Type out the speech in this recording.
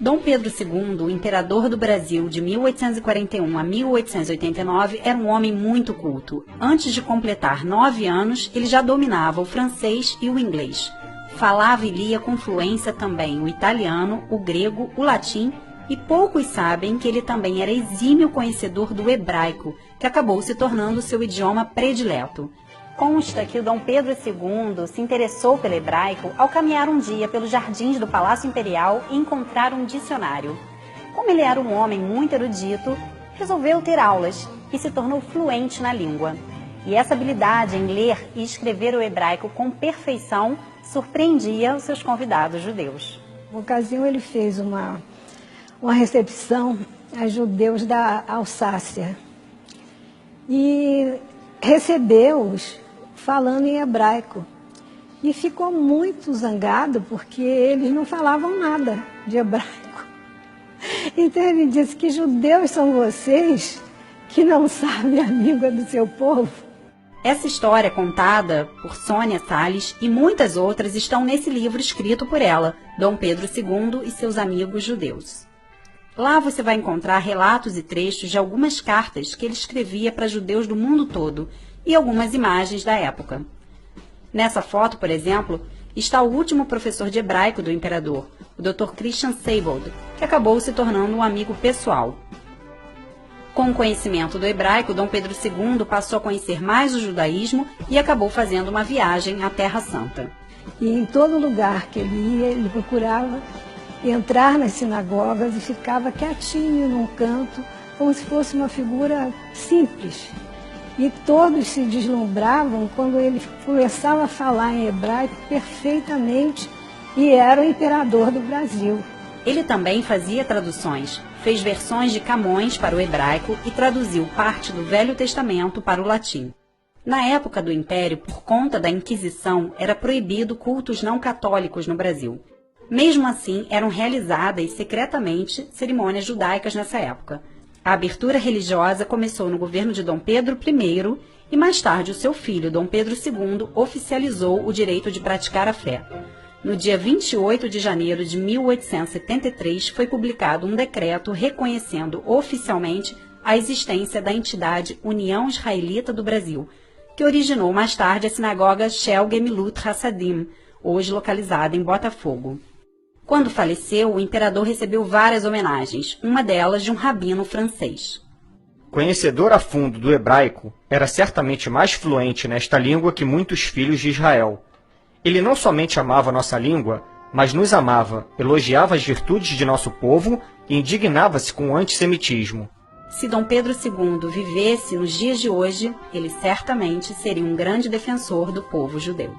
Dom Pedro II, o imperador do Brasil de 1841 a 1889, era um homem muito culto. Antes de completar 9 anos, ele já dominava o francês e o inglês. Falava e lia com fluência também o italiano, o grego, o latim, e poucos sabem que ele também era exímio conhecedor do hebraico, que acabou se tornando seu idioma predileto. Consta que o Dom Pedro II se interessou pelo hebraico ao caminhar um dia pelos jardins do Palácio Imperial e encontrar um dicionário. Como ele era um homem muito erudito, resolveu ter aulas e se tornou fluente na língua. E essa habilidade em ler e escrever o hebraico com perfeição surpreendia os seus convidados judeus. Na ocasião, ele fez uma recepção a judeus da Alsácia e recebeu-os falando em hebraico. E ficou muito zangado porque eles não falavam nada de hebraico. Então ele disse: que judeus são vocês que não sabem a língua do seu povo? Essa história contada por Sônia Salles e muitas outras estão nesse livro escrito por ela, Dom Pedro II e seus amigos judeus. Lá você vai encontrar relatos e trechos de algumas cartas que ele escrevia para judeus do mundo todo e algumas imagens da época. Nessa foto, por exemplo, está o último professor de hebraico do imperador, o Dr. Christian Seibold, que acabou se tornando um amigo pessoal. Com o conhecimento do hebraico, Dom Pedro II passou a conhecer mais o judaísmo e acabou fazendo uma viagem à Terra Santa. E em todo lugar que ele ia, ele procurava entrar nas sinagogas e ficava quietinho num canto, como se fosse uma figura simples. E todos se deslumbravam quando ele começava a falar em hebraico perfeitamente e era o imperador do Brasil. Ele também fazia traduções, fez versões de Camões para o hebraico e traduziu parte do Velho Testamento para o latim. Na época do Império, por conta da Inquisição, era proibido cultos não católicos no Brasil. Mesmo assim, eram realizadas secretamente cerimônias judaicas nessa época. A abertura religiosa começou no governo de Dom Pedro I e mais tarde o seu filho, Dom Pedro II, oficializou o direito de praticar a fé. No dia 28 de janeiro de 1873, foi publicado um decreto reconhecendo oficialmente a existência da entidade União Israelita do Brasil, que originou mais tarde a sinagoga Shel Gemilut Hassadim, hoje localizada em Botafogo. Quando faleceu, o imperador recebeu várias homenagens, uma delas de um rabino francês. Conhecedor a fundo do hebraico, era certamente mais fluente nesta língua que muitos filhos de Israel. Ele não somente amava nossa língua, mas nos amava, elogiava as virtudes de nosso povo e indignava-se com o antissemitismo. Se Dom Pedro II vivesse nos dias de hoje, ele certamente seria um grande defensor do povo judeu.